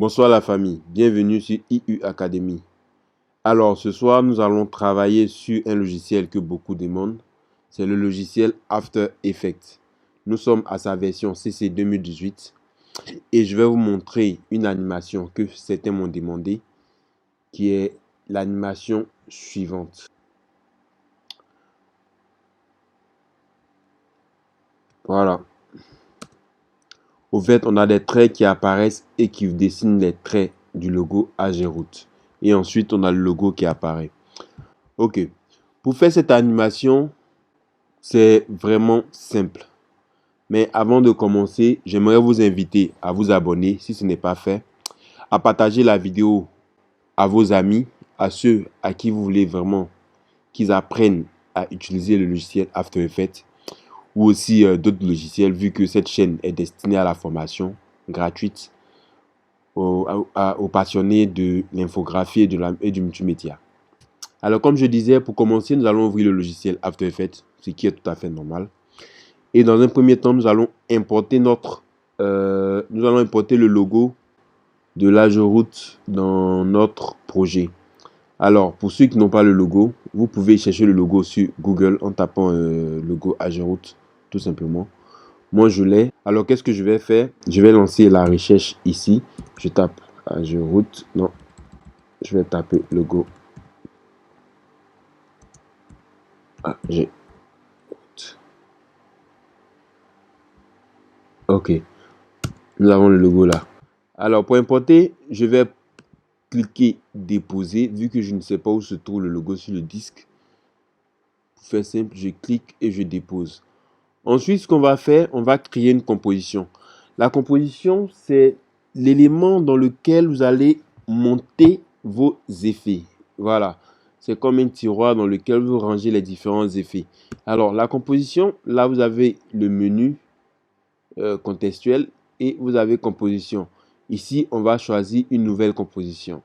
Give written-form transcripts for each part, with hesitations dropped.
Bonsoir la famille, bienvenue sur IU Academy. Alors ce soir nous allons travailler sur un logiciel que beaucoup demandent, c'est le logiciel After Effects. Nous sommes à sa version CC 2018 et je vais vous montrer une animation que certains m'ont demandé qui est l'animation suivante. Voilà. Au fait, on a des traits qui apparaissent et qui dessinent les traits du logo Ageroute. Et ensuite, on a le logo qui apparaît. Ok. Pour faire cette animation, c'est vraiment simple. Mais avant de commencer, j'aimerais vous inviter à vous abonner si ce n'est pas fait, à partager la vidéo à vos amis, à ceux à qui vous voulez vraiment qu'ils apprennent à utiliser le logiciel After Effects ou aussi d'autres logiciels vu que cette chaîne est destinée à la formation gratuite aux passionnés de l'infographie et du multimédia. Alors comme je disais, pour commencer, nous allons ouvrir le logiciel After Effects, ce qui est tout à fait normal. Et dans un premier temps, nous allons importer le logo de l'Ageroute dans notre projet. Alors, pour ceux qui n'ont pas le logo, vous pouvez chercher le logo sur Google en tapant logo Ageroute, tout simplement. Moi, je l'ai. Alors, qu'est-ce que je vais faire? Je vais lancer la recherche ici. Je tape Ageroute. Non, je vais taper logo Ageroute. Ok, nous avons le logo là. Alors, pour importer, je vais cliquer déposer, vu que je ne sais pas où se trouve le logo sur le disque. Pour faire simple, je clique et je dépose. Ensuite, ce qu'on va faire, on va créer une composition. La composition, c'est l'élément dans lequel vous allez monter vos effets. Voilà, c'est comme un tiroir dans lequel vous rangez les différents effets. Alors, la composition, là, vous avez le menu contextuel et vous avez composition. Ici, on va choisir une nouvelle composition.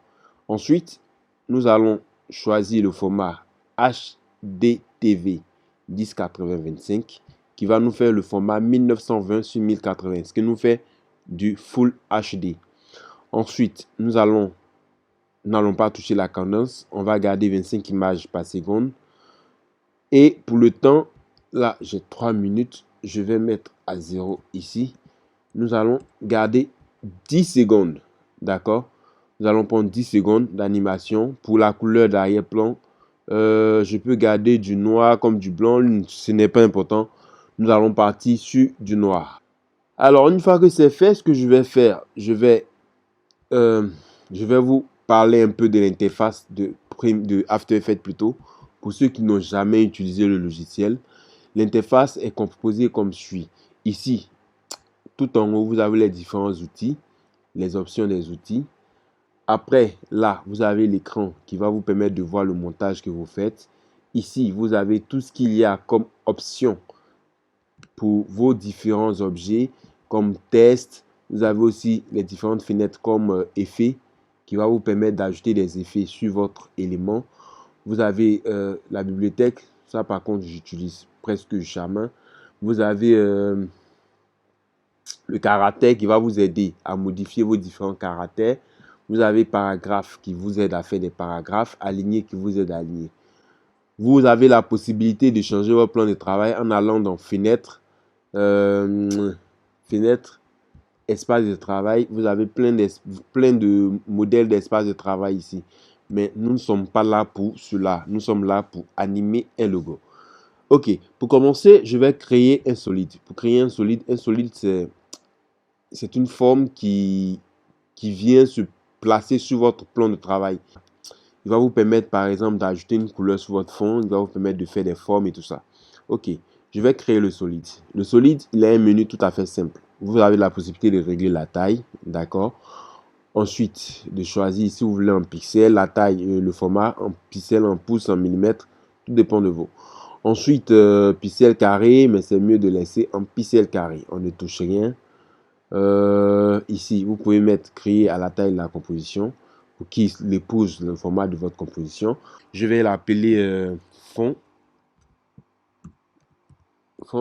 Ensuite, nous allons choisir le format HDTV 1080-25 qui va nous faire le format 1920 sur 1080, ce qui nous fait du Full HD. Ensuite, nous n'allons pas toucher la cadence, on va garder 25 images par seconde. Et pour le temps, là, j'ai 3 minutes, je vais mettre à 0 ici. Nous allons garder 10 secondes, d'accord? Nous allons prendre 10 secondes d'animation. Pour la couleur d'arrière-plan, je peux garder du noir comme du blanc, ce n'est pas important. Nous allons partir sur du noir. Alors, une fois que c'est fait, ce que je vais faire, je vais vous parler un peu de l'interface de After Effects plutôt, pour ceux qui n'ont jamais utilisé le logiciel. L'interface est composée comme suit. Ici, tout en haut, vous avez les différents outils, les options des outils. Après, là, vous avez l'écran qui va vous permettre de voir le montage que vous faites. Ici, vous avez tout ce qu'il y a comme option pour vos différents objets, comme test. Vous avez aussi les différentes fenêtres comme effets qui va vous permettre d'ajouter des effets sur votre élément. Vous avez la bibliothèque. Ça, par contre, j'utilise presque jamais. Vous avez le caractère qui va vous aider à modifier vos différents caractères. Vous avez paragraphe qui vous aide à faire des paragraphes, aligné qui vous aide à aligner. Vous avez la possibilité de changer votre plan de travail en allant dans fenêtre, fenêtre, espace de travail. Vous avez plein de modèles d'espace de travail ici. Mais nous ne sommes pas là pour cela. Nous sommes là pour animer un logo. Ok, pour commencer, je vais créer un solide. Pour créer un solide c'est une forme qui vient se placer sur votre plan de travail. Il va vous permettre, par exemple, d'ajouter une couleur sur votre fond. Il va vous permettre de faire des formes et tout ça. Ok, je vais créer le solide. Le solide, il a un menu tout à fait simple. Vous avez la possibilité de régler la taille, d'accord? Ensuite, de choisir si vous voulez en pixels, la taille, le format en pixels, en pouces, en millimètres. Tout dépend de vous. Ensuite, pixels carré, mais c'est mieux de laisser en pixels carré. On ne touche rien. Ici, vous pouvez mettre créer à la taille de la composition pour qu'il épouse le format de votre composition. Je vais l'appeler fond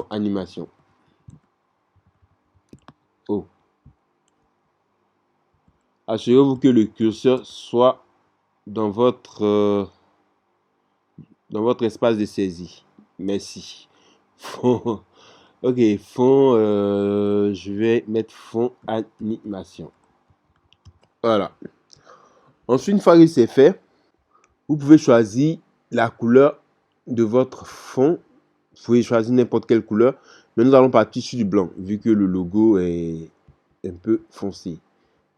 animation. Oh. Assurez-vous que le curseur soit dans votre espace de saisie. Merci. Fond. Ok, fond, je vais mettre fond animation. Voilà. Ensuite, une fois que c'est fait, vous pouvez choisir la couleur de votre fond. Vous pouvez choisir n'importe quelle couleur. Mais nous allons partir sur du blanc, vu que le logo est un peu foncé.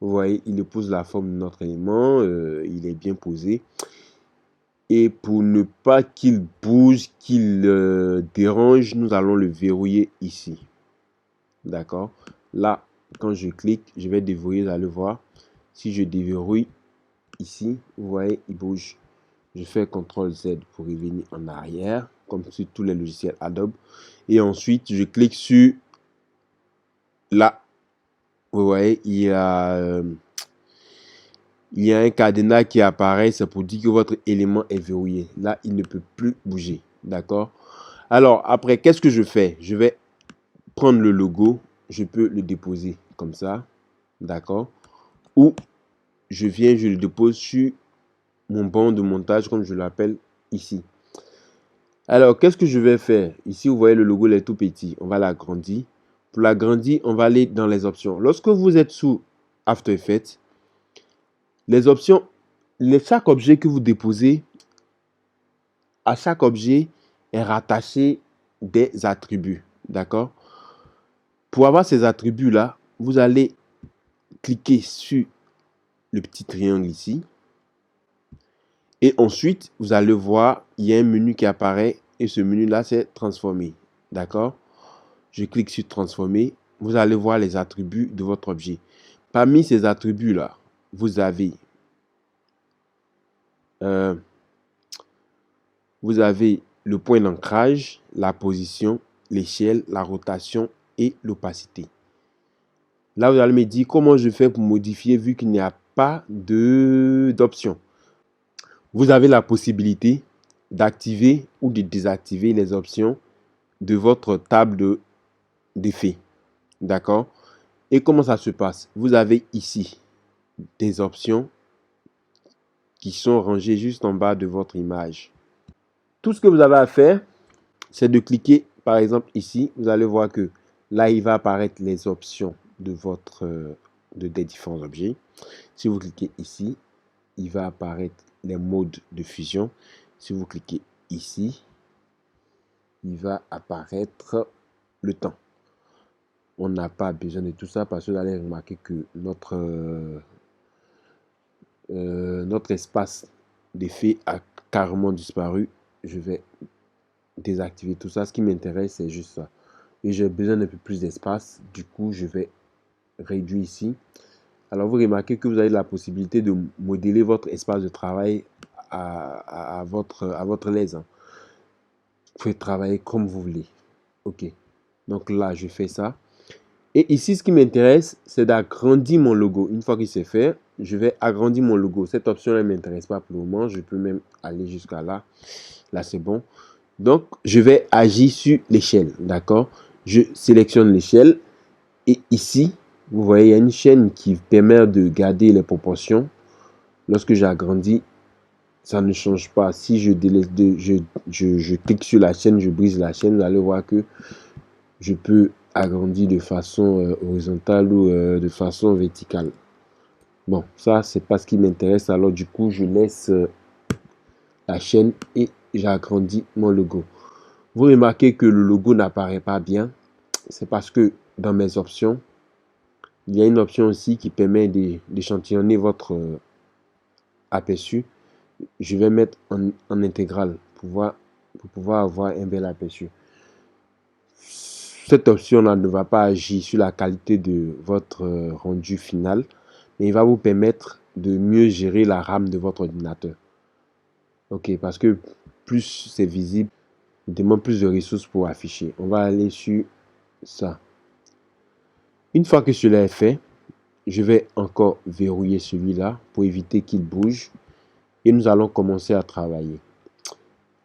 Vous voyez, il épouse la forme de notre élément. Il est bien posé. Et pour ne pas qu'il bouge, qu'il dérange, nous allons le verrouiller ici. D'accord? Là, quand je clique, je vais déverrouiller, vous allez voir. Si je déverrouille ici, vous voyez, il bouge. Je fais CTRL Z pour revenir en arrière, comme sur tous les logiciels Adobe. Et ensuite, je clique sur là. Vous voyez, il y a un cadenas qui apparaît. C'est pour dire que votre élément est verrouillé. Là, il ne peut plus bouger. D'accord? Alors, après, qu'est-ce que je fais? Je vais prendre le logo. Je peux le déposer comme ça. D'accord? Ou je viens, je le dépose sur mon banc de montage, comme je l'appelle ici. Alors, qu'est-ce que je vais faire? Ici, vous voyez, le logo il est tout petit. On va l'agrandir. Pour l'agrandir, on va aller dans les options. Lorsque vous êtes sous After Effects, les options, chaque objet que vous déposez, à chaque objet est rattaché des attributs. D'accord? Pour avoir ces attributs-là, vous allez cliquer sur le petit triangle ici. Et ensuite, vous allez voir, il y a un menu qui apparaît et ce menu-là, c'est transformer. D'accord? Je clique sur transformer. Vous allez voir les attributs de votre objet. Parmi ces attributs-là, vous avez le point d'ancrage, la position, l'échelle, la rotation et l'opacité. Là, vous allez me dire comment je fais pour modifier vu qu'il n'y a pas d'option. Vous avez la possibilité d'activer ou de désactiver les options de votre table d'effets. D'accord? Et comment ça se passe? Vous avez ici des options qui sont rangées juste en bas de votre image. Tout ce que vous avez à faire, c'est de cliquer, par exemple, ici. Vous allez voir que là, il va apparaître les options de des différents objets. Si vous cliquez ici, il va apparaître les modes de fusion. Si vous cliquez ici, il va apparaître le temps. On n'a pas besoin de tout ça parce que vous allez remarquer que notre espace d'effet a carrément disparu. Je vais désactiver tout ça. Ce qui m'intéresse, c'est juste ça. Et j'ai besoin d'un peu plus d'espace. Du coup, je vais réduire ici. Alors, vous remarquez que vous avez la possibilité de modeler votre espace de travail à votre aise. Vous pouvez travailler comme vous voulez. OK. Donc là, je fais ça. Et ici, ce qui m'intéresse, c'est d'agrandir mon logo. Une fois que c'est fait, je vais agrandir mon logo. Cette option-là ne m'intéresse pas pour le moment. Je peux même aller jusqu'à là. Là, c'est bon. Donc, je vais agir sur l'échelle. D'accord? Je sélectionne l'échelle. Et ici, vous voyez, il y a une chaîne qui permet de garder les proportions. Lorsque j'agrandis, ça ne change pas. Si je clique sur la chaîne, je brise la chaîne, vous allez voir que je peux agrandir de façon horizontale ou de façon verticale. Bon, ça, c'est pas ce qui m'intéresse. Alors, du coup, je laisse la chaîne et j'agrandis mon logo. Vous remarquez que le logo n'apparaît pas bien. C'est parce que dans mes options, il y a une option aussi qui permet d'échantillonner votre aperçu. Je vais mettre en intégral pour pouvoir avoir un bel aperçu. Cette option-là ne va pas agir sur la qualité de votre rendu final, mais il va vous permettre de mieux gérer la RAM de votre ordinateur. Ok, parce que plus c'est visible, il demande plus de ressources pour afficher. On va aller sur ça. Une fois que cela est fait, je vais encore verrouiller celui-là pour éviter qu'il bouge. Et nous allons commencer à travailler.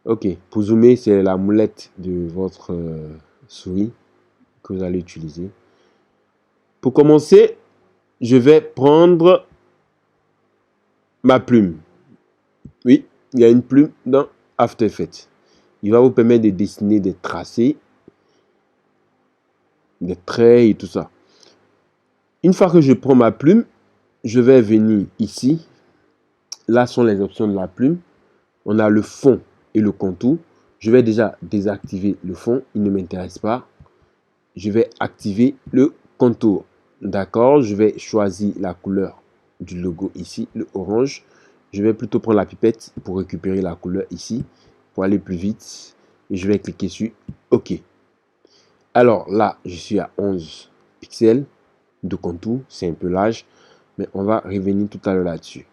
Ok, pour zoomer, c'est la molette de votre souris que vous allez utiliser. Pour commencer, je vais prendre ma plume. Oui, il y a une plume dans After Effects. Il va vous permettre de dessiner des tracés, des traits et tout ça. Une fois que je prends ma plume, je vais venir ici. Là sont les options de la plume. On a le fond et le contour. Je vais déjà désactiver le fond, il ne m'intéresse pas. Je vais activer le contour. D'accord, je vais choisir la couleur du logo ici, le orange. Je vais plutôt prendre la pipette pour récupérer la couleur ici, pour aller plus vite. Et je vais cliquer sur OK. Alors là, je suis à 11 pixels de contour, c'est un peu large, mais on va revenir tout à l'heure là-dessus.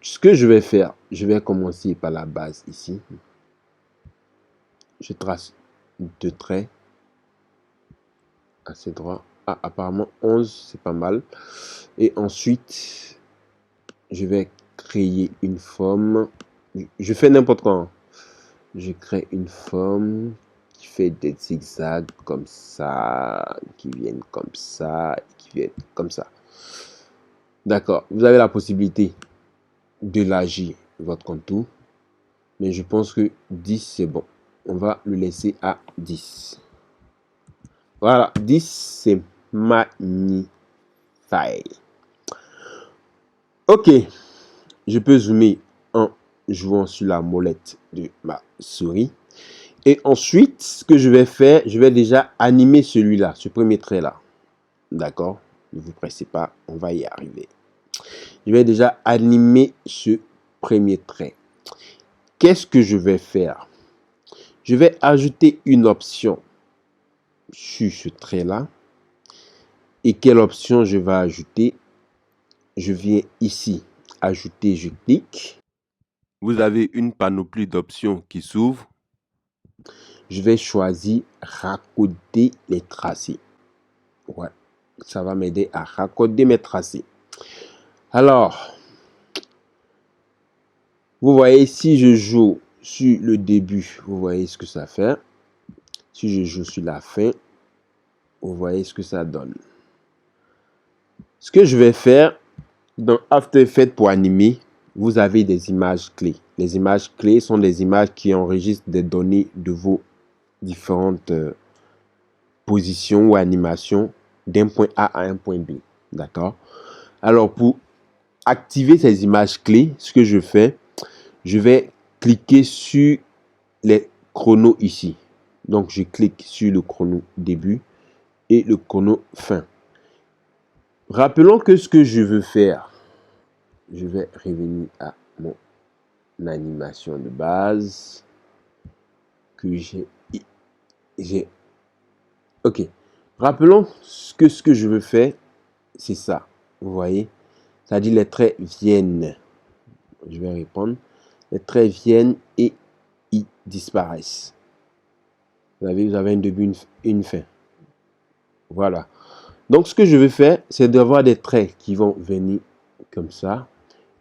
Ce que je vais faire, je vais commencer par la base ici. Je trace deux traits assez droits. Ah, apparemment 11, c'est pas mal. Et ensuite, je vais créer une forme. Je fais n'importe quoi, hein. Je crée une forme qui fait des zigzags comme ça, qui viennent comme ça, qui viennent comme ça. D'accord, vous avez la possibilité d'élargir votre contour, mais je pense que 10 c'est bon. On va le laisser à 10. Voilà, 10 c'est magnifique. Ok, je peux zoomer en jouant sur la molette de ma souris. Et ensuite, ce que je vais faire, je vais déjà animer celui-là, ce premier trait-là. D'accord? Ne vous pressez pas, on va y arriver. Je vais déjà animer ce premier trait. Qu'est-ce que je vais faire? Je vais ajouter une option sur ce trait-là. Et quelle option je vais ajouter? Je viens ici, ajouter, je clique. Vous avez une panoplie d'options qui s'ouvre. Je vais choisir raccourcir les tracés. Ouais, ça va m'aider à raccorder mes tracés. Alors, vous voyez, si je joue sur le début, vous voyez ce que ça fait. Si je joue sur la fin, vous voyez ce que ça donne. Ce que je vais faire dans After Effects pour animer, vous avez des images clés. Les images clés sont des images qui enregistrent des données de vos différentes positions ou animations d'un point A à un point B. D'accord? Alors, pour activer ces images clés, ce que je fais, je vais cliquer sur les chronos ici. Donc, je clique sur le chrono début et le chrono fin. Rappelons que ce que je veux faire, je vais revenir à mon animation de base que j'ai. Ok. Rappelons que ce que je veux faire, c'est ça. Vous voyez? C'est-à-dire les traits viennent. Je vais répondre. Les traits viennent et ils disparaissent. Vous avez un début, une fin. Voilà. Donc, ce que je vais faire, c'est d'avoir des traits qui vont venir comme ça.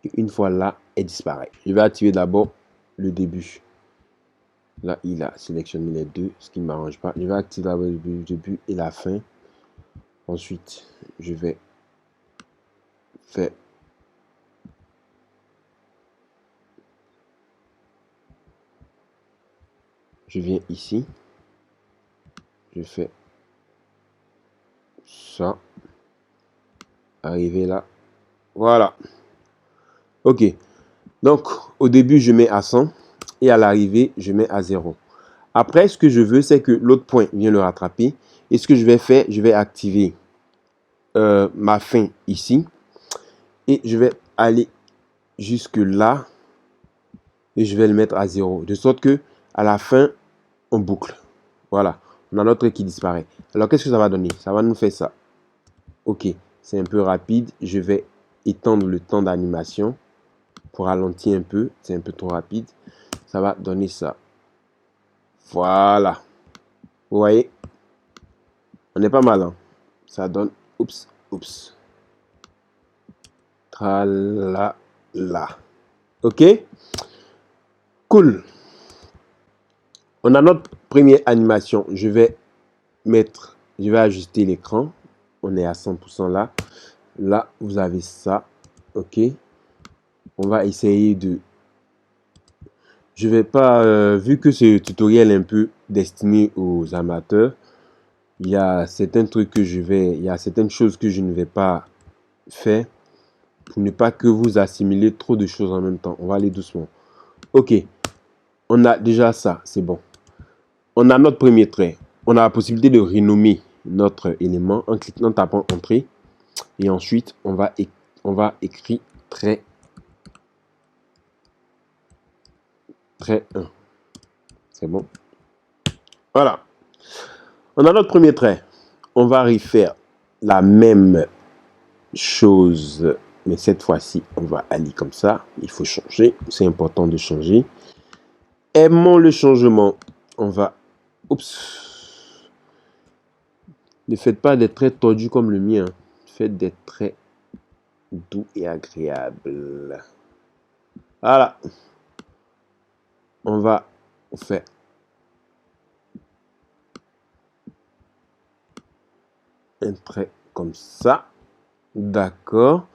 Et une fois là, elle disparaît. Je vais activer d'abord le début. Là, il a sélectionné les deux, ce qui ne m'arrange pas. Je vais activer d'abord le début et la fin. Ensuite, je vais faire je viens ici, je fais ça, arriver là, voilà. Ok, donc au début je mets à 100 et à l'arrivée je mets à 0. Après, ce que je veux, c'est que l'autre point vienne le rattraper. Et ce que je vais faire, je vais activer ma fin ici et je vais aller jusque là et je vais le mettre à 0, de sorte que à la fin on boucle. Voilà, on a notre trait qui disparaît. Alors qu'est-ce que ça va donner? Ça va nous faire ça. Ok, c'est un peu rapide. Je vais étendre le temps d'animation pour ralentir un peu. C'est un peu trop rapide. Ça va donner ça. Voilà. Vous voyez? On est pas mal, hein? Ça donne... Oups, oups. Tralala. Ok? Cool. On a notre première animation. Je vais ajuster l'écran. On est à 100% là. Là, vous avez ça. Ok? On va essayer de... Je vais pas... vu que ce tutoriel est un peu destiné aux amateurs, il y a certains trucs que je vais... Il y a certaines choses que je ne vais pas faire pour ne pas que vous assimilez trop de choses en même temps. On va aller doucement. Ok. On a déjà ça. C'est bon. On a notre premier trait. On a la possibilité de renommer notre élément en cliquant, en tapant Entrée. Et ensuite, on va écrire trait 1. C'est bon. Voilà. On a notre premier trait. On va refaire la même chose. Mais cette fois-ci, on va aller comme ça. Il faut changer. C'est important de changer. Aimons le changement. On va... Oups. Ne faites pas des traits tordus comme le mien. Faites des traits doux et agréables. Voilà. On va faire un trait comme ça. D'accord.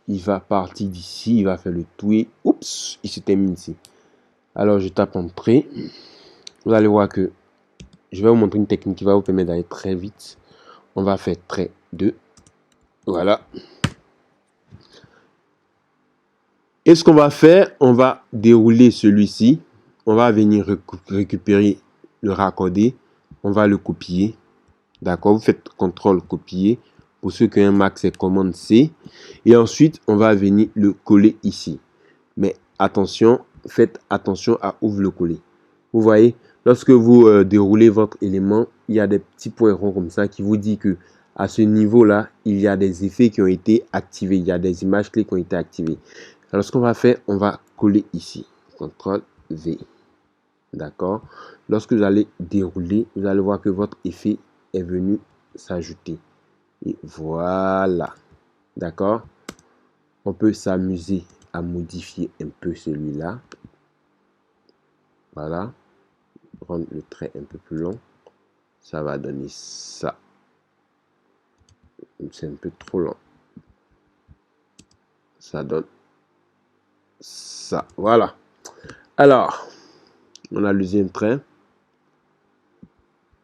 Il va partir d'ici. Il va faire le touer. Oups. Il se termine ici. Alors, je tape Entrée. Vous allez voir que je vais vous montrer une technique qui va vous permettre d'aller très vite. On va faire trait 2. Voilà. Et ce qu'on va faire, on va dérouler celui-ci. On va venir récupérer le raccordé. On va le copier. D'accord, vous faites CTRL copier. Pour ceux qui ont un Mac, c'est commande C. Et ensuite, on va venir le coller ici. Mais attention, faites attention à où vous le coller. Vous voyez, lorsque vous déroulez votre élément, il y a des petits points ronds comme ça qui vous dit que à ce niveau-là, il y a des effets qui ont été activés. Il y a des images clés qui ont été activées. Alors, ce qu'on va faire, on va coller ici. CTRL V. D'accord. Lorsque vous allez dérouler, vous allez voir que votre effet est venu s'ajouter. Et voilà. D'accord. On peut s'amuser à modifier un peu celui-là. Voilà. Rendre le trait un peu plus long. Ça va donner ça. C'est un peu trop long. Ça donne ça. Voilà. Alors, on a le deuxième trait.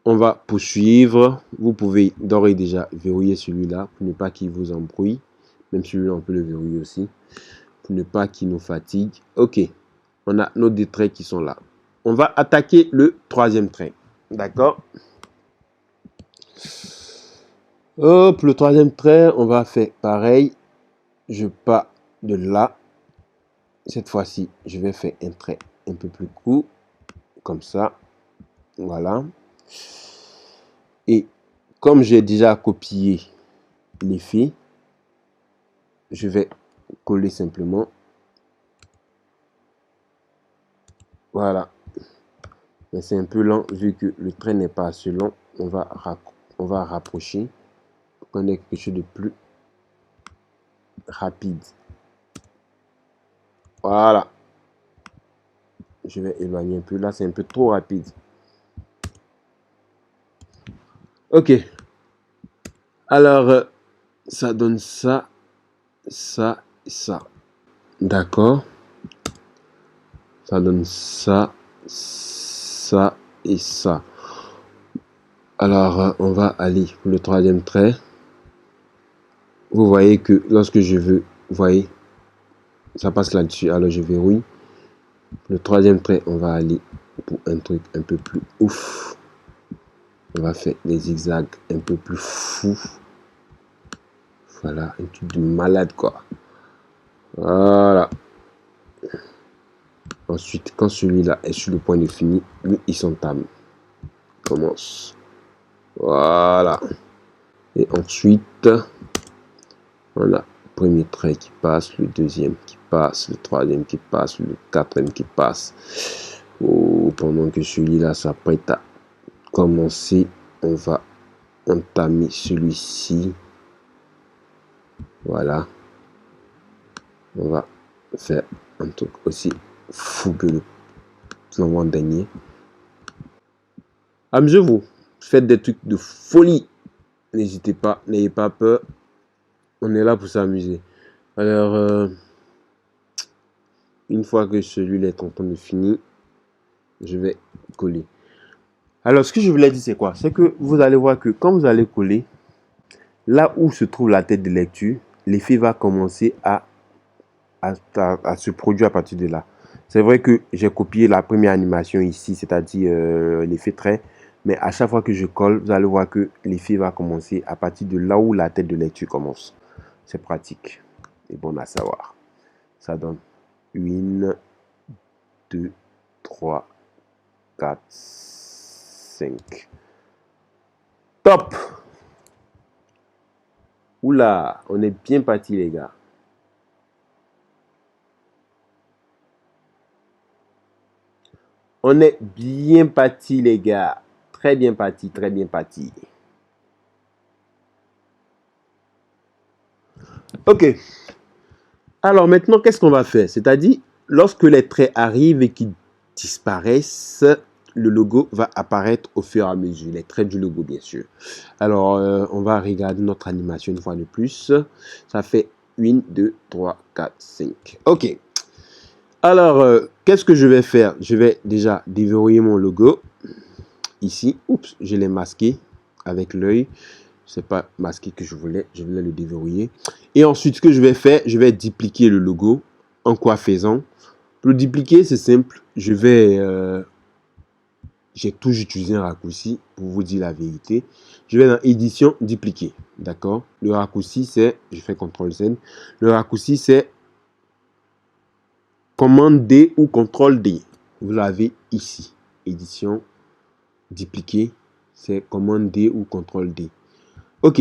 On va poursuivre. Vous pouvez d'ores et déjà verrouiller celui-là pour ne pas qu'il vous embrouille. Même celui-là, on peut le verrouiller aussi. Pour ne pas qu'il nous fatigue. Ok. On a nos deux traits qui sont là. On va attaquer le troisième trait. D'accord. Hop, le troisième trait, on va faire pareil. Je pars de là. Cette fois-ci, je vais faire un trait un peu plus court. Comme ça. Voilà. Et comme j'ai déjà copié l'effet, je vais coller simplement. Voilà. Mais c'est un peu lent vu que le trait n'est pas assez long. On va rapprocher pour qu'on ait quelque chose de plus rapide. Voilà. Je vais éloigner un peu. Là, c'est un peu trop rapide. Ok. Alors, ça donne ça, ça et ça. D'accord. Ça donne ça, ça et ça. Alors, on va aller pour le troisième trait. Vous voyez que lorsque je veux, vous voyez, ça passe là-dessus. Alors, je verrouille. Le troisième trait, on va aller pour un truc un peu plus ouf. On va faire des zigzags un peu plus fous. Voilà, un truc de malade, quoi. Voilà. Ensuite, quand celui-là est sur le point de finir, lui, il s'entame. Commence. Voilà. Et ensuite, on a le premier trait qui passe, le deuxième qui passe, le troisième qui passe, le quatrième qui passe. Oh, pendant que celui-là s'apprête à commencer, on va entamer celui-ci. Voilà. On va faire un truc aussi fou que le l'avant-dernier. Amusez-vous. Faites des trucs de folie. N'hésitez pas, n'ayez pas peur. On est là pour s'amuser. Alors, Une fois que celui-là est en train de finir, je vais coller. Alors, ce que je voulais dire, c'est quoi? C'est que vous allez voir que quand vous allez coller, là où se trouve la tête de lecture, l'effet va commencer à se produire à partir de là. C'est vrai que j'ai copié la première animation ici, c'est-à-dire l'effet trait, mais à chaque fois que je colle, vous allez voir que l'effet va commencer à partir de là où la tête de lecture commence. C'est pratique et bon à savoir. Ça donne 1, 2, 3, 4, 5. Top! Oula, on est bien parti les gars. On est bien parti les gars. Très bien parti, très bien parti. Ok. Alors maintenant, qu'est-ce qu'on va faire? C'est-à-dire, lorsque les traits arrivent et qu'ils disparaissent, le logo va apparaître au fur et à mesure. Les traits du logo, bien sûr. Alors, on va regarder notre animation une fois de plus. Ça fait 1, 2, 3, 4, 5. Ok. Alors, qu'est-ce que je vais faire? Je vais déjà déverrouiller mon logo. Ici, oups, je l'ai masqué avec l'œil. C'est pas masqué que je voulais le déverrouiller. Et ensuite, ce que je vais faire, je vais dupliquer le logo. En quoi faisant? Pour le dupliquer, c'est simple. J'ai toujours utilisé un raccourci pour vous dire la vérité. Je vais dans édition, dupliquer. D'accord? Le raccourci, c'est, je fais CTRL-Z. Le raccourci, c'est commande D ou CTRL D. Vous l'avez ici. Édition, dupliquer, c'est commande D ou CTRL D. Ok,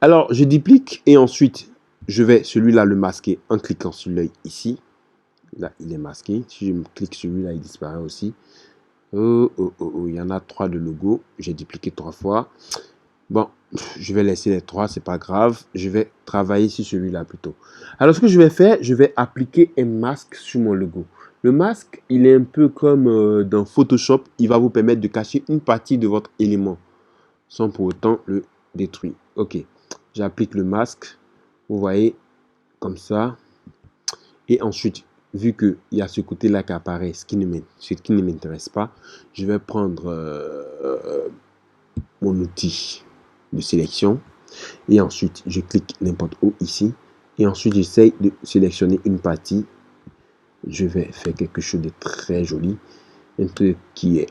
alors je duplique et ensuite je vais celui-là le masquer en cliquant sur l'œil ici. Là, il est masqué. Si je clique sur celui-là, il disparaît aussi. Oh, il y en a 3 de logo. J'ai dupliqué 3 fois. Bon, je vais laisser les 3, c'est pas grave. Je vais travailler sur celui-là plutôt. Alors, ce que je vais faire, je vais appliquer un masque sur mon logo. Le masque, il est un peu comme dans Photoshop. Il va vous permettre de cacher une partie de votre élément sans pour autant le détruire. Ok, j'applique le masque. Vous voyez, comme ça. Et ensuite, vu qu'il y a ce côté-là qui apparaît, ce qui ne m'intéresse pas, je vais prendre mon outil de sélection. Et ensuite, je clique n'importe où ici. Et ensuite, j'essaye de sélectionner une partie. Je vais faire quelque chose de très joli. Un truc qui est...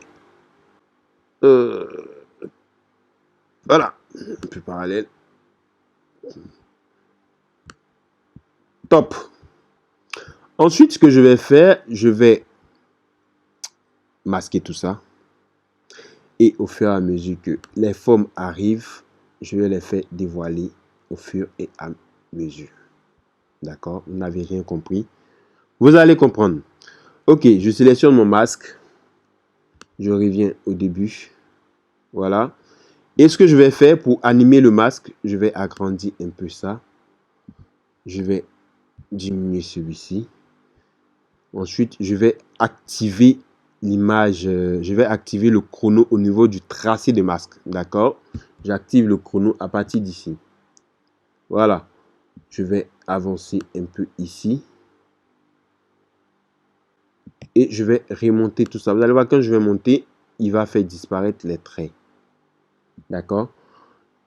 voilà. Un peu parallèle. Top. Ensuite, ce que je vais faire, je vais masquer tout ça. Et au fur et à mesure que les formes arrivent, je vais les faire dévoiler au fur et à mesure. D'accord? Vous n'avez rien compris. Vous allez comprendre. Ok, je sélectionne mon masque. Je reviens au début. Voilà. Et ce que je vais faire pour animer le masque, je vais agrandir un peu ça. Je vais diminuer celui-ci. Ensuite, je vais activer l'image. Je vais activer le chrono au niveau du tracé de masque. D'accord? J'active le chrono à partir d'ici. Voilà. Je vais avancer un peu ici. Et je vais remonter tout ça. Vous allez voir, quand je vais monter, il va faire disparaître les traits. D'accord?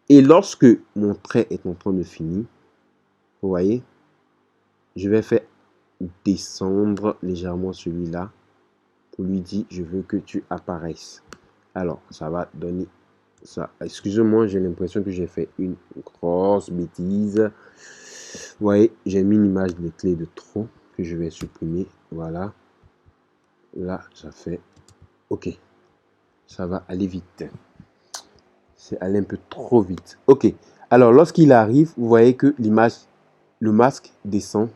Et lorsque mon trait est en train de finir, vous voyez, je vais faire descendre légèrement celui-là pour lui dire, je veux que tu apparaisses. Alors, ça va donner ça. Excusez-moi, j'ai l'impression que j'ai fait une grosse bêtise. Vous voyez, j'ai mis une image de clé de trop que je vais supprimer. Voilà. Là, ça fait OK. Ça va aller vite. C'est aller un peu trop vite. OK. Alors, lorsqu'il arrive, vous voyez que l'image, le masque descend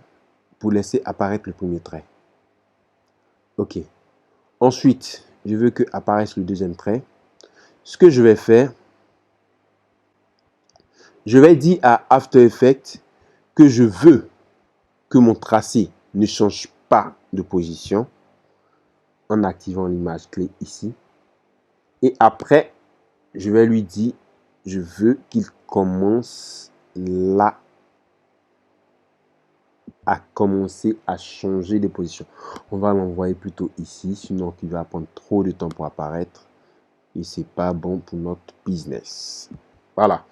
pour laisser apparaître le premier trait. OK. Ensuite, je veux que apparaisse le deuxième trait. Ce que je vais faire, je vais dire à After Effects que je veux que mon tracé ne change pas de position en activant l'image clé ici. Et après, je vais lui dire, je veux qu'il commence là. a commencé à changer de position. On va l'envoyer plutôt ici, sinon il va prendre trop de temps pour apparaître. Et c'est pas bon pour notre business. Voilà.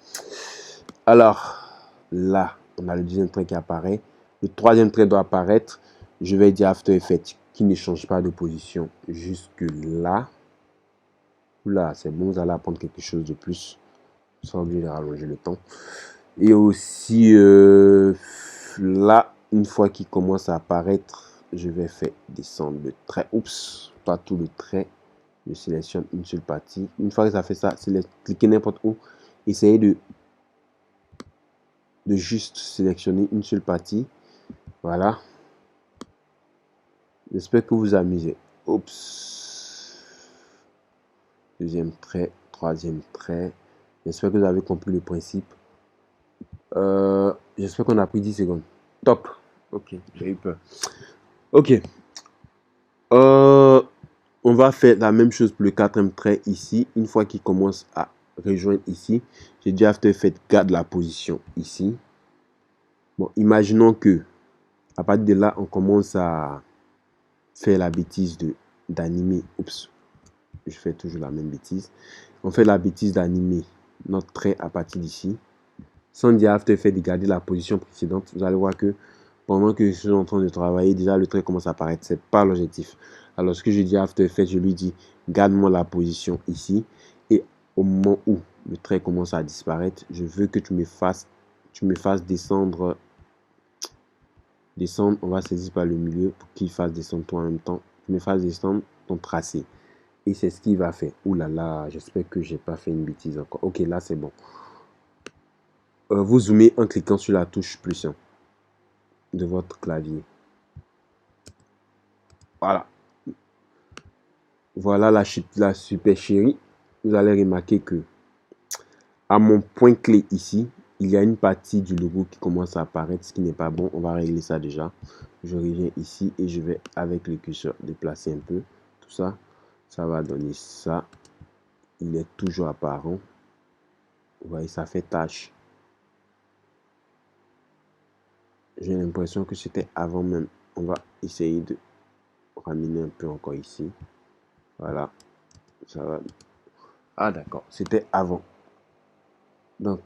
Alors, là, on a le deuxième trait qui apparaît. Le troisième trait doit apparaître. Je vais dire After Effects qui ne change pas de position jusque là. Là, c'est bon, vous allez apprendre quelque chose de plus. Sans oublier de rallonger le temps. Et aussi, là, une fois qu'il commence à apparaître, je vais faire descendre le trait. Oups, pas tout le trait. Je sélectionne une seule partie. Une fois que ça fait ça, cliquez n'importe où. Essayez de juste sélectionner une seule partie. Voilà. J'espère que vous vous amusez. Oups. Deuxième trait, troisième trait. J'espère que vous avez compris le principe. J'espère qu'on a pris 10 secondes. Top. Ok, j'ai eu peur. Ok. On va faire la même chose pour le quatrième trait ici. Une fois qu'il commence à rejoindre ici, j'ai dit After Effects garde la position ici. Bon, imaginons que à partir de là, on commence à faire la bêtise d'animer. Oups, je fais toujours la même bêtise. On fait la bêtise d'animer notre trait à partir d'ici. Sans dire After Effects de garder la position précédente, vous allez voir que pendant que je suis en train de travailler, déjà le trait commence à apparaître. C'est pas l'objectif. Alors ce que je dis à After Effects, je lui dis garde-moi la position ici. Et au moment où le trait commence à disparaître, je veux que tu me fasses descendre. On va saisir par le milieu pour qu'il fasse descendre toi en même temps. Tu me fasses descendre ton tracé. Et c'est ce qu'il va faire. Ouh là là, j'espère que j'ai pas fait une bêtise encore. Ok, là c'est bon. Vous zoomez en cliquant sur la touche plus 1 de votre clavier. Voilà. Voilà la supercherie. Vous allez remarquer que à mon point clé ici, il y a une partie du logo qui commence à apparaître, ce qui n'est pas bon. On va régler ça déjà. Je reviens ici et je vais avec le curseur déplacer un peu tout ça. Ça va donner ça. Il est toujours apparent. Vous voyez, ça fait tache. J'ai l'impression que c'était avant même. On va essayer de ramener un peu encore ici. Voilà. Ça va. Ah d'accord, c'était avant. Donc,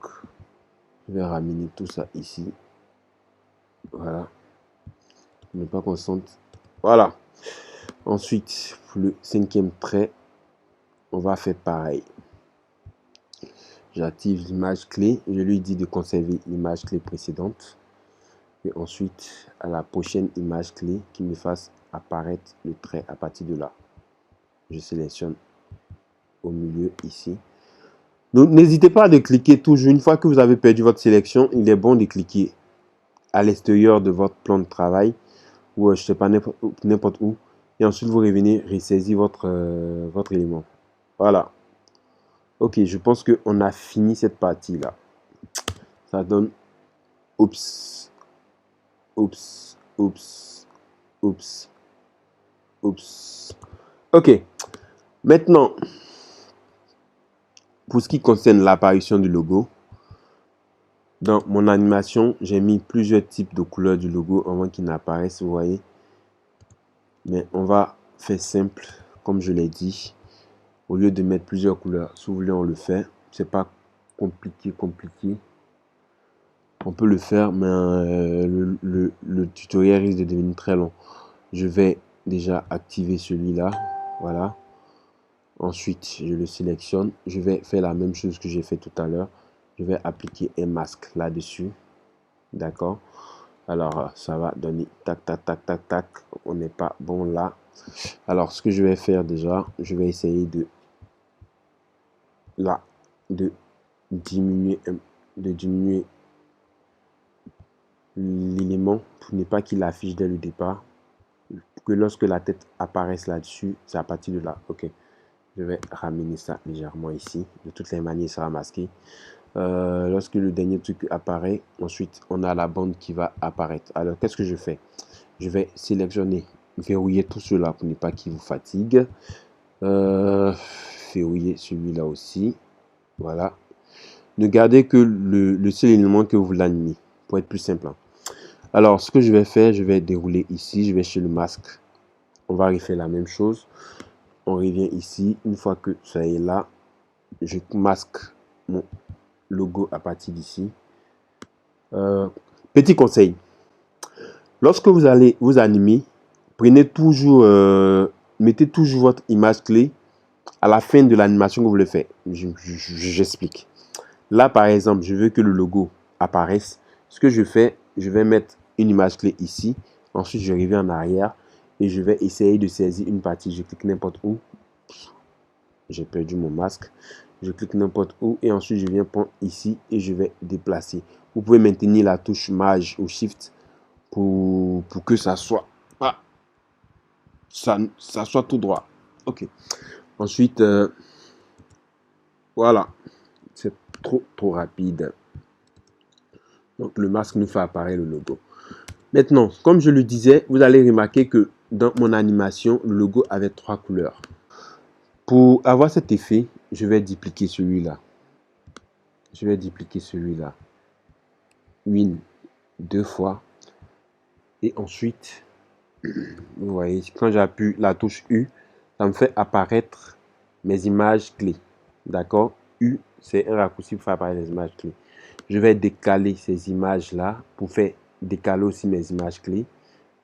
je vais ramener tout ça ici. Voilà. Ne pas qu'on sente. Voilà. Ensuite, pour le cinquième trait, on va faire pareil. J'active l'image clé. Je lui dis de conserver l'image clé précédente. Et ensuite, à la prochaine image clé qui me fasse apparaître le trait à partir de là. Je sélectionne au milieu ici. Donc, n'hésitez pas à cliquer toujours. Une fois que vous avez perdu votre sélection, il est bon de cliquer à l'extérieur de votre plan de travail ou je sais pas n'importe où. Et ensuite, vous revenez ressaisir votre élément. Voilà. Ok, je pense qu'on a fini cette partie-là. Ça donne... Oups. Oups. Oups. Oups. Oups. Ok. Maintenant, pour ce qui concerne l'apparition du logo, dans mon animation, j'ai mis plusieurs types de couleurs du logo avant qu'il n'apparaisse, vous voyez. Mais on va faire simple, comme je l'ai dit. Au lieu de mettre plusieurs couleurs, si vous voulez, on le fait. C'est pas compliqué. On peut le faire, mais le tutoriel risque de devenir très long. Je vais déjà activer celui-là. Voilà. Ensuite, je le sélectionne. Je vais faire la même chose que j'ai fait tout à l'heure. Je vais appliquer un masque là-dessus. D'accord. Alors, ça va donner tac, tac, tac, tac, tac. On n'est pas bon là. Alors, ce que je vais faire déjà, je vais essayer de diminuer l'élément pour ne pas qu'il affiche dès le départ. Pour que lorsque la tête apparaisse là-dessus, c'est à partir de là. Ok. Je vais ramener ça légèrement ici. De toutes les manières, ça sera masqué. Lorsque le dernier truc apparaît, ensuite, on a la bande qui va apparaître. Alors, qu'est-ce que je fais? Je vais sélectionner, verrouiller tout cela pour ne pas qu'il vous fatigue. Verrouiller celui-là aussi. Voilà. Ne gardez que le seul élément que vous l'animez, pour être plus simple. Hein. Alors, ce que je vais faire, je vais dérouler ici. Je vais chez le masque. On va refaire la même chose. On revient ici. Une fois que ça est là, je masque mon logo à partir d'ici. Petit conseil. Lorsque vous allez vous animer, prenez toujours, mettez toujours votre image clé à la fin de l'animation que vous voulez faire. J'explique. Là, par exemple, je veux que le logo apparaisse. Ce que je fais, je vais mettre une image clé ici. Ensuite, je reviens en arrière et je vais essayer de saisir une partie. Je clique n'importe où. J'ai perdu mon masque. Je clique n'importe où et ensuite, je viens prendre ici et je vais déplacer. Vous pouvez maintenir la touche Maj ou Shift pour que ça soit, ça soit tout droit. Ok. Ensuite, voilà. C'est trop rapide. Donc, le masque nous fait apparaître le logo. Maintenant, comme je le disais, vous allez remarquer que dans mon animation, le logo avait 3 couleurs. Pour avoir cet effet, je vais dupliquer celui-là. Je vais dupliquer celui-là. Une, 2 fois. Et ensuite, vous voyez, quand j'appuie la touche U, ça me fait apparaître mes images clés. D'accord? U, c'est un raccourci pour faire apparaître les images clés. Je vais décaler ces images-là pour faire décaler aussi mes images clés.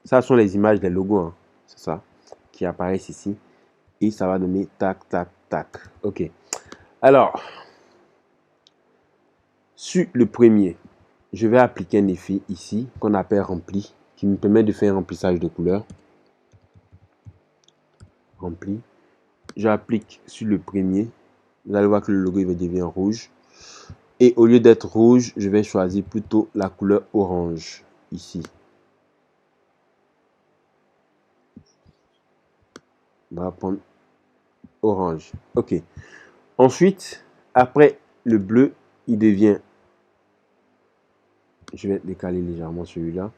Ça sont les images des logos, hein. C'est ça, qui apparaissent ici. Et ça va donner tac, tac, tac. Ok. Alors, sur le premier, je vais appliquer un effet ici qu'on appelle rempli, qui me permet de faire un remplissage de couleurs. Rempli. J'applique sur le premier. Vous allez voir que le logo il va devenir rouge. Et au lieu d'être rouge, je vais choisir plutôt la couleur orange ici. On va prendre orange. Ok. Ensuite, après le bleu, il devient... Je vais décaler légèrement celui-là.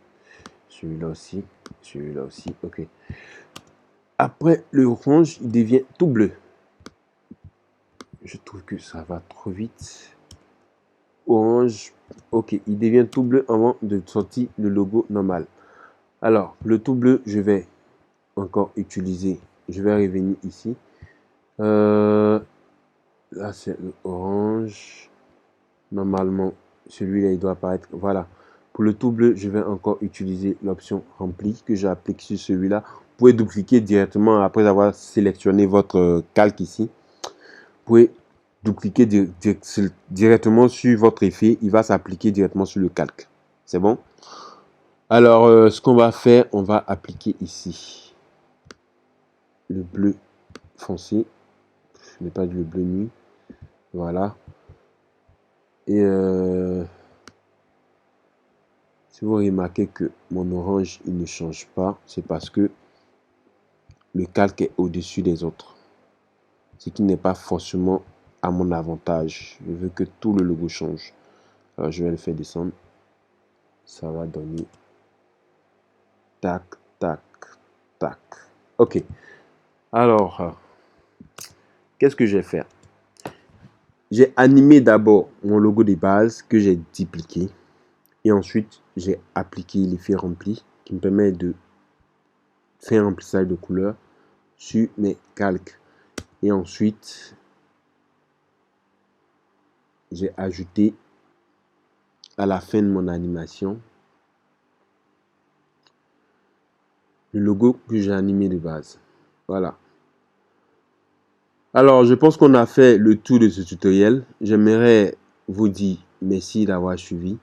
Celui-là aussi. Celui-là aussi. Ok. Après le orange, il devient tout bleu. Je trouve que ça va trop vite. Orange. Ok. Il devient tout bleu avant de sortir le logo normal. Alors, le tout bleu, je vais encore utiliser. Je vais revenir ici. Là, c'est le orange. Normalement, celui-là, il doit apparaître. Voilà. Pour le tout bleu, je vais encore utiliser l'option rempli que j'applique sur celui-là. Vous pouvez dupliquer directement après avoir sélectionné votre calque ici. Vous pouvez dupliquer directement sur votre effet. Il va s'appliquer directement sur le calque. C'est bon? Alors, ce qu'on va faire, on va appliquer ici le bleu foncé. Je n'ai pas dit le bleu nuit. Voilà. Et si vous remarquez que mon orange il ne change pas, c'est parce que le calque est au-dessus des autres. Ce qui n'est pas forcément à mon avantage. Je veux que tout le logo change. Alors je vais le faire descendre. Ça va donner tac, tac, tac. Ok. Alors, qu'est-ce que je vais faire? J'ai animé d'abord mon logo de base que j'ai dupliqué. Et ensuite, j'ai appliqué l'effet rempli qui me permet de faire un remplissage de couleurs sur mes calques. Et ensuite, j'ai ajouté à la fin de mon animation le logo que j'ai animé de base. Voilà. Alors, je pense qu'on a fait le tour de ce tutoriel. J'aimerais vous dire merci d'avoir suivi.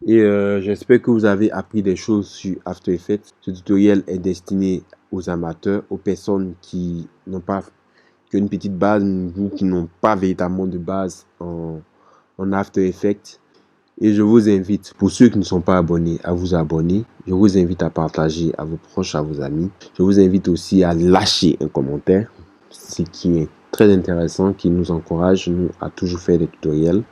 Et j'espère que vous avez appris des choses sur After Effects. Ce tutoriel est destiné aux amateurs, aux personnes qui n'ont pas une petite base ou qui n'ont pas véritablement de base en After Effects. Et je vous invite, pour ceux qui ne sont pas abonnés, à vous abonner. Je vous invite à partager à vos proches, à vos amis. Je vous invite aussi à lâcher un commentaire, ce qui est très intéressant, qui nous encourage à toujours faire des tutoriels.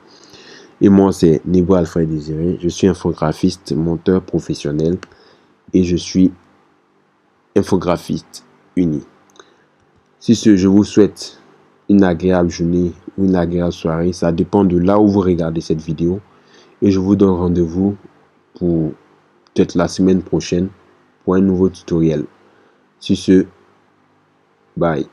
Et moi, c'est Nebo Alfred Désiré. Je suis infographiste, monteur professionnel et je suis infographiste uni. Si ce, je vous souhaite une agréable journée ou une agréable soirée. Ça dépend de là où vous regardez cette vidéo. Et je vous donne rendez-vous pour peut-être la semaine prochaine pour un nouveau tutoriel. Sur ce, bye.